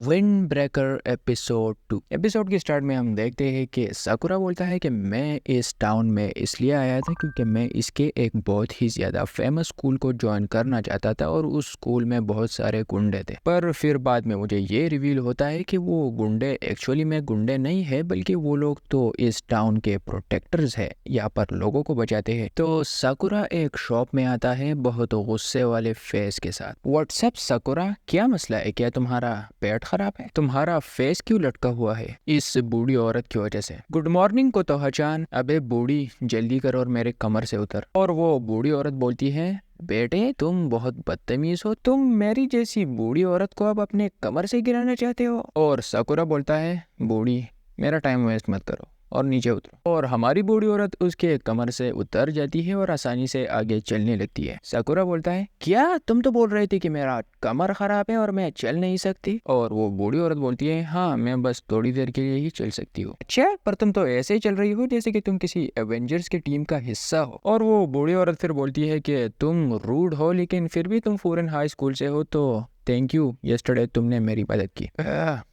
Wind breaker episode 2। Episode के start में हम देखते हैं कि साकुरा बोलता है कि मैं इस टाउन में इसलिए आया था क्योंकि मैं इसके एक बहुत ही ज़्यादा फेमस स्कूल को ज्वाइन करना चाहता था और उस स्कूल में बहुत सारे गुंडे थे। पर फिर बाद में मुझे ये रिवील होता है कि वो गुंडे एक्चुअली में गुंडे नहीं है, बल्कि वो लोग तो इस टाउन के प्रोटेक्टर्स है, यहाँ पर लोगों को बचाते हैं। तो साकुरा एक शॉप में आता है बहुत गुस्से वाले फेस के साथ। व्हाट्सएप साकुरा, क्या मसला है? क्या तुम्हारा पेट खराब है? तुम्हारा फेस क्यों लटका हुआ है इस बूढ़ी औरत की वजह से? गुड मॉर्निंग को तो हचान। अबे बूढ़ी, जल्दी कर और मेरे कमर से उतर। और वो बूढ़ी औरत बोलती है, बेटे तुम बहुत बदतमीज हो, तुम मेरी जैसी बूढ़ी औरत को अब अपने कमर से गिराना चाहते हो। और साकुरा बोलता है, बूढ़ी मेरा टाइम वेस्ट मत करो और नीचे उतरो। और हमारी बूढ़ी औरत उसके कमर से उतर जाती है और आसानी से आगे चलने लगती है। साकुरा बोलता है, क्या तुम तो बोल रहे थे कि मेरा कमर खराब है और मैं चल नहीं सकती? और वो बूढ़ी औरत बोलती है, हाँ मैं बस थोड़ी देर के लिए ही चल सकती हूँ। अच्छा, पर तुम तो ऐसे ही चल रही हो जैसे कि तुम किसी एवेंजर्स की टीम का हिस्सा हो। और वो बूढ़ी औरत फिर बोलती है कि तुम रूड हो, लेकिन फिर भी तुम फॉरेन हाई स्कूल से हो, तो थैंक यू, यस्टरडे तुमने मेरी मदद की।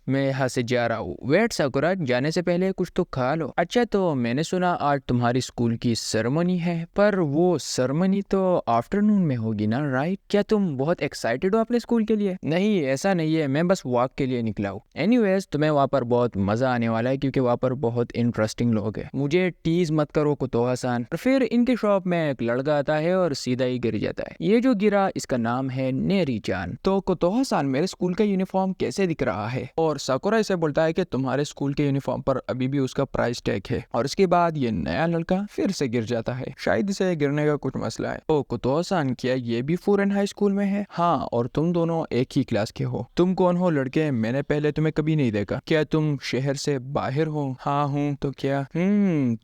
मैं यहाँ से जा रहा हूँ। वेट साकुरा, जाने से पहले कुछ तो खा लो। अच्छा, तो मैंने सुना आज तुम्हारी स्कूल की सेरेमनी है, पर वो सेरेमनी तो आफ्टरनून में होगी ना, राइट? क्या तुम बहुत एक्साइटेड हो अपने स्कूल के लिए? नहीं, ऐसा नहीं है, मैं बस वॉक के लिए निकला हूँ। एनीवेज, तुम्हें वहाँ पर बहुत मजा आने वाला है क्योंकि वहाँ पर बहुत इंटरेस्टिंग लोग हैं। मुझे टीज मत करो कुतोहा-सान। फिर इनके शॉप में एक लड़का आता है और सीधा ही गिर जाता है। ये जो गिरा, इसका नाम है नेरी-चान। तो कुतोहा-सान, मेरे स्कूल का यूनिफॉर्म कैसे दिख रहा है? और साकुरा इसे बोलता है कि तुम्हारे स्कूल के यूनिफॉर्म पर अभी भी उसका प्राइस टैग है। और इसके बाद ये नया लड़का फिर से गिर जाता है। शायद इसे गिरने का कुछ मसला है। ओ कुतोहा-सान, क्या ये भी फॉरेन हाई स्कूल में है? हाँ, और तुम दोनों एक ही क्लास के हो। तुम कौन हो लड़के? मैंने पहले तुम्हें कभी नहीं देखा। क्या तुम शहर से बाहर हो? हाँ हूँ। तो क्या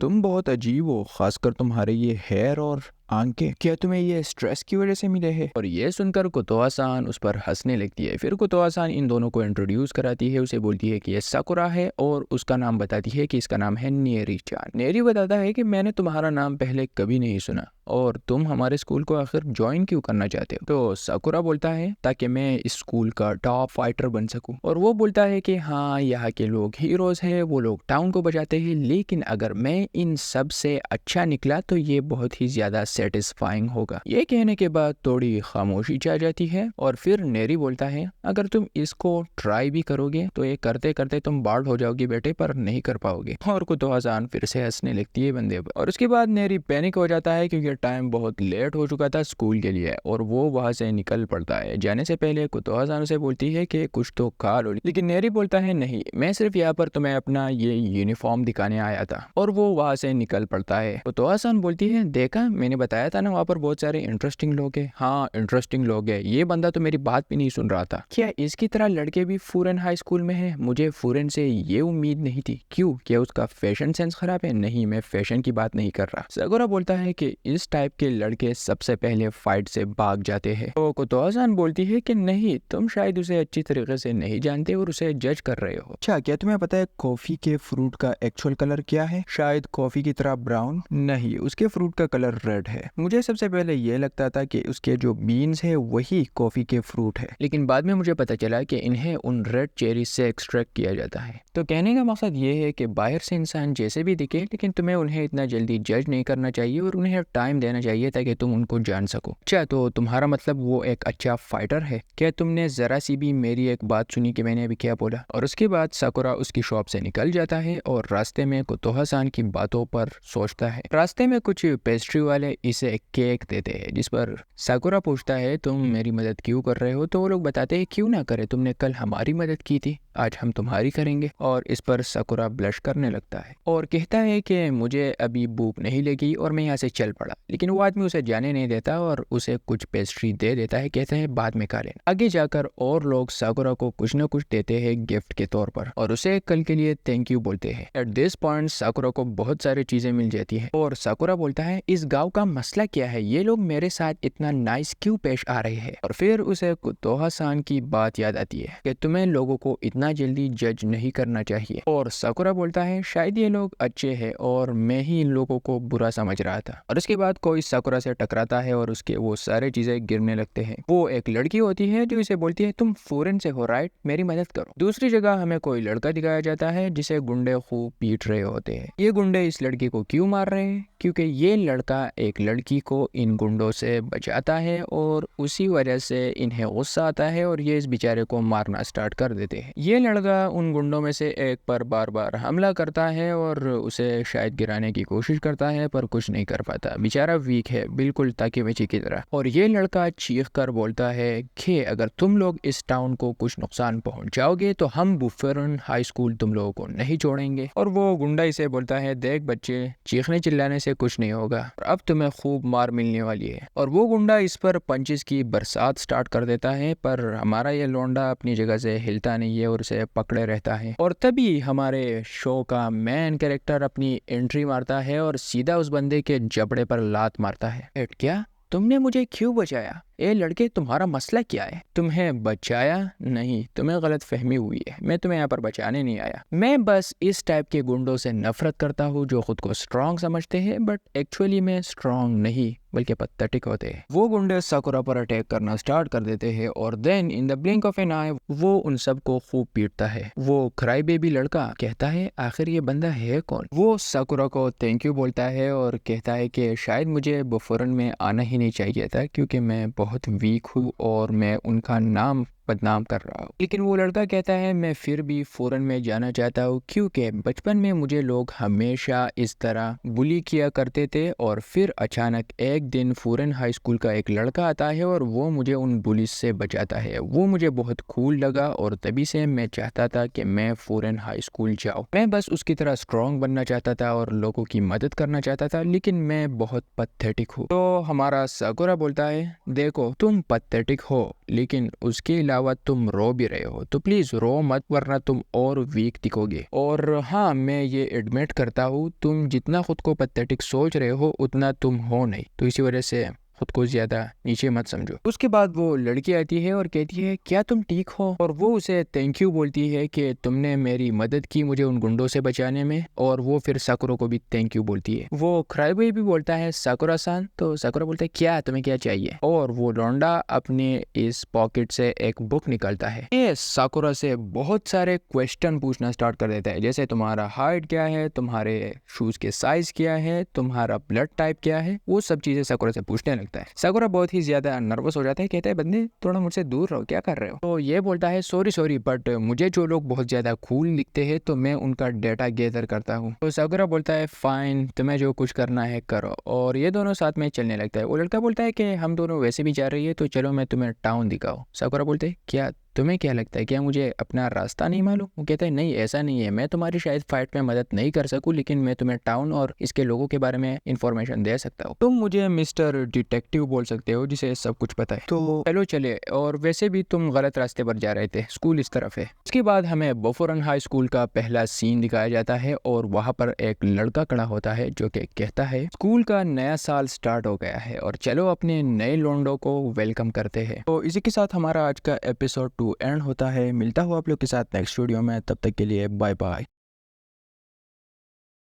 तुम बहुत अजीब हो, खासकर तुम्हारे ये हेयर और आंखें। क्या तुम्हें ये स्ट्रेस की वजह से मिले हैं? और ये सुनकर कुतोहा-सान उस पर हंसने लगती है। फिर कुतोहा-सान इन दोनों को इंट्रोड्यूस कराती है। उसे बोलती है कि ये साकुरा है और उसका नाम बताती है कि इसका नाम है नेरी-चान। नेरी बताता है कि मैंने तुम्हारा नाम पहले कभी नहीं सुना और तुम हमारे स्कूल को आखिर ज्वाइन क्यों करना चाहते हो? तो साकुरा बोलता है, ताकि मैं इस स्कूल का टॉप फाइटर बन सकूं। और वो बोलता है कि हाँ, यहाँ के लोग हीरोज हैं, वो लोग टाउन को बचाते हैं, लेकिन अगर मैं इन सब से अच्छा निकला तो ये बहुत ही ज्यादा सेटिस्फाइंग होगा। ये कहने के बाद थोड़ी खामोशी छा जाती है और फिर नेरी बोलता है, अगर तुम इसको ट्राई भी करोगे तो ये करते करते तुम बाल्ड हो जाओगे बेटे, पर नहीं कर पाओगे। और कुतोहा-सान फिर से हंसने लगती है बंदे पर। और उसके बाद नेरी पैनिक हो जाता है क्योंकि टाइम बहुत लेट हो चुका था स्कूल के लिए और वो वहां से निकल पड़ता है। जाने से पहले कुतोहा-सान से बोलती है कि कुछ तो खा लो, लेकिन नेरी बोलता है, नहीं, मैं सिर्फ यहाँ पर तुम्हें अपना ये यूनिफॉर्म दिखाने आया था। और वो वहां से निकल पड़ता है। कुतोहा-सान बोलती है, देखा, मैंने बताया था ना, वहाँ पर बहुत सारे इंटरेस्टिंग लोग हैं। हाँ, इंटरेस्टिंग लोग हैं। ये बंदा तो मेरी बात भी नहीं सुन रहा था। क्या इसकी तरह लड़के भी फॉरेन हाई स्कूल में है? मुझे फॉरेन से ये उम्मीद नहीं थी। क्यों, क्या उसका फैशन सेंस खराब है? नहीं, मैं फैशन की बात नहीं कर रहा। साकुरा बोलता है कि इस टाइप के लड़के सबसे पहले फाइट से भाग जाते हैं। तो कुतोहा-सान बोलती है कि नहीं, तुम शायद उसे अच्छी तरीके से नहीं जानते और उसे जज कर रहे हो। अच्छा, क्या तुम्हें पता है कॉफी के फ्रूट का एक्चुअल कलर क्या है? शायद कॉफी की तरह ब्राउन? नहीं, उसके फ्रूट का कलर रेड है। मुझे सबसे पहले ये लगता था कि उसके जो बीन्स है वही कॉफी के फ्रूट है, लेकिन बाद में मुझे पता चला कि इन्हें उन रेड चेरी से एक्सट्रैक्ट किया जाता है। तो कहने का मकसद ये है कि बाहर से इंसान जैसे भी दिखे, लेकिन तुम्हें उन्हें इतना जल्दी जज नहीं करना चाहिए और उन्हें टाइम देना चाहिए ताकि तुम उनको जान सको। अच्छा, तो तुम्हारा मतलब वो एक अच्छा फाइटर है? क्या तुमने जरा सी भी मेरी एक बात सुनी कि मैंने अभी क्या बोला? और उसके बाद साकुरा उसकी शॉप से निकल जाता है और रास्ते में कुतोहा-सान की बातों पर सोचता है। रास्ते में कुछ पेस्ट्री वाले इसे एक केक देते हैं, जिस पर साकुरा पूछता है, तुम मेरी मदद क्यों कर रहे हो? तो वो लोग बताते हैं, क्यों ना करे, तुमने कल हमारी मदद की थी, आज हम तुम्हारी करेंगे। और इस पर साकुरा ब्लश करने लगता है और कहता है कि मुझे अभी भूख नहीं लगी और मैं यहाँ से चल पड़ा। लेकिन वो आदमी उसे जाने नहीं देता और उसे कुछ पेस्ट्री दे देता है, कहते हैं बाद में खा लेना। आगे जाकर और लोग साकुरा को कुछ न कुछ देते हैं गिफ्ट के तौर पर और उसे कल के लिए थैंक यू बोलते हैं। एट दिस पॉइंट साकुरा को बहुत सारी चीजें मिल जाती है और साकुरा बोलता है, इस गाँव का मसला क्या है? ये लोग मेरे साथ इतना नाइस क्यों पेश आ रहे हैं? और फिर उसे कुतोहा-सान की बात याद आती है कि तुम्हें लोगों को इतना इतना जल्दी जज नहीं करना चाहिए। और साकुरा बोलता है शायद ये लोग अच्छे हैं और मैं ही इन लोगों को बुरा समझ रहा था। और उसके बाद कोई साकुरा से टकराता है और उसके वो सारे चीजें गिरने लगते हैं। वो एक लड़की होती है जो इसे बोलती है तुम फॉरेन से हो राइट, मेरी मदद करो। दूसरी जगह हमें कोई लड़का दिखाया जाता है जिसे गुंडे खूब पीट रहे होते हैं। ये गुंडे इस लड़की को क्यों मार रहे हैं? क्योंकि ये लड़का एक लड़की को इन गुंडों से बचाता है और उसी वजह से इन्हें गुस्सा आता है और ये इस बेचारे को मारना स्टार्ट कर देते हैं। ये लड़का उन गुंडों में से एक पर बार बार हमला करता है और उसे शायद गिराने की कोशिश करता है पर कुछ नहीं कर पाता। बेचारा वीक है, बिल्कुल ताकीमिची की तरह। और ये लड़का चीख कर बोलता है कि अगर तुम लोग इस टाउन को कुछ नुकसान पहुंचाओगे तो हम बुफेरन हाई स्कूल तुम लोगों को नहीं छोड़ेंगे। और वो गुंडा इसे बोलता है देख बच्चे, चीखने चिल्लाने से कुछ नहीं होगा और अब तुम्हें खूब मार मिलने वाली है। और वो गुंडा इस पर पंचेस की बरसात स्टार्ट कर देता है पर हमारा ये लौंडा अपनी जगह से हिलता नहीं है और उसे पकड़े रहता है। और तभी हमारे शो का मेन कैरेक्टर अपनी एंट्री मारता है और सीधा उस बंदे के जबड़े पर लात मारता है। क्या तुमने मुझे क्यों बचाया? ए लड़के, तुम्हारा मसला क्या है? तुम्हें बचाया नहीं, तुम्हें गलत फहमी हुई है। मैं तुम्हें यहाँ पर बचाने नहीं आया। मैं बस इस टाइप के गुंडों से नफरत करता हूँ जो खुद को स्ट्रांग समझते हैं बट एक्चुअली में स्ट्रांग नहीं बल्कि पैथेटिक होते हैं। वो गुंडे साकुरा पर अटैक करना स्टार्ट कर देते हैं और then in the blink of an eye वो उन सबको खूब पीटता है। वो क्राई बेबी लड़का कहता है आखिर ये बंदा है कौन? वो साकुरा को थैंक यू बोलता है और कहता है कि शायद मुझे बुफरन में आना ही नहीं चाहिए था क्योंकि मैं बहुत वीक हूँ और मैं उनका नाम बदनाम कर रहा हूँ। लेकिन वो लड़का कहता है मैं फिर भी फॉरेन में जाना चाहता हूँ क्योंकि बचपन में मुझे लोग हमेशा इस तरह बुली किया करते थे और फिर अचानक एक दिन फॉरेन हाई स्कूल का एक लड़का आता है और वो मुझे उन बुलिस से बचाता है। वो मुझे बहुत कूल लगा और तभी से मैं चाहता था कि मैं फॉरेन हाई स्कूल जाऊँ। मैं बस उसकी तरह स्ट्रॉन्ग बनना चाहता था और लोगों की मदद करना चाहता था, लेकिन मैं बहुत पैथेटिक हूँ। तो हमारा साकुरा बोलता है देखो तुम पैथेटिक हो लेकिन उसके अलावा तुम रो भी रहे हो, तो प्लीज रो मत वरना तुम और वीक दिखोगे। और हाँ, मैं ये एडमिट करता हूँ तुम जितना खुद को पैथेटिक सोच रहे हो उतना तुम हो नहीं, तो इसी वजह से खुद को ज्यादा नीचे मत समझो। उसके बाद वो लड़की आती है और कहती है क्या तुम ठीक हो? और वो उसे थैंक यू बोलती है कि तुमने मेरी मदद की मुझे उन गुंडों से बचाने में। और वो फिर साकुरा को भी थैंक यू बोलती है। वो क्राइबॉय भी बोलता है साकुरा सान, तो साकुरा बोलता है क्या तुम्हें क्या चाहिए? और वो लौंडा अपने इस पॉकेट से एक बुक निकालता है। ये साकुरा से बहुत सारे क्वेश्चन पूछना स्टार्ट कर देता है, जैसे तुम्हारा हाइट क्या है, तुम्हारे शूज के साइज क्या है, तुम्हारा ब्लड टाइप क्या है, वो सब चीजें साकुरा से पूछने लगता है। साकुरा बहुत ही ज्यादा नर्वस हो जाता है, कहता है बंदे थोड़ा मुझसे दूर रहो, क्या कर रहे हो? तो ये बोलता है सॉरी बट मुझे जो लोग बहुत ज्यादा कूल दिखते हैं तो मैं उनका डेटा गैदर करता हूँ। तो साकुरा बोलता है फाइन, तुम्हें जो कुछ करना है करो। और ये दोनों साथ में चलने लगता है। वो लड़का बोलता है कि हम दोनों वैसे भी जा रही है तो चलो मैं तुम्हें टाउन दिखाऊं। साकुरा बोलते है क्या तुम्हें क्या लगता है, क्या मुझे अपना रास्ता नहीं मालूम? वो कहता है नहीं ऐसा नहीं है, मैं तुम्हारी शायद फाइट में मदद नहीं कर सकूं लेकिन मैं तुम्हें टाउन और इसके लोगों के बारे में इंफॉर्मेशन दे सकता हूँ। तुम मुझे मिस्टर डिटेक्टिव बोल सकते हो जिसे सब कुछ पता है, तो चलो चले। और वैसे भी तुम गलत रास्ते पर जा रहे थे, स्कूल इस तरफ है। उसके बाद हमें बुफरन हाई स्कूल का पहला सीन दिखाया जाता है और वहाँ पर एक लड़का खड़ा होता है जो कि कहता है स्कूल का नया साल स्टार्ट हो गया है और चलो अपने नए लोंडो को वेलकम करते हैं। तो इसी के साथ हमारा आज का एपिसोड 2 एंड होता है। मिलता हूँ आप लोग के साथ नेक्स्ट वीडियो में, तब तक के लिए बाय बाय।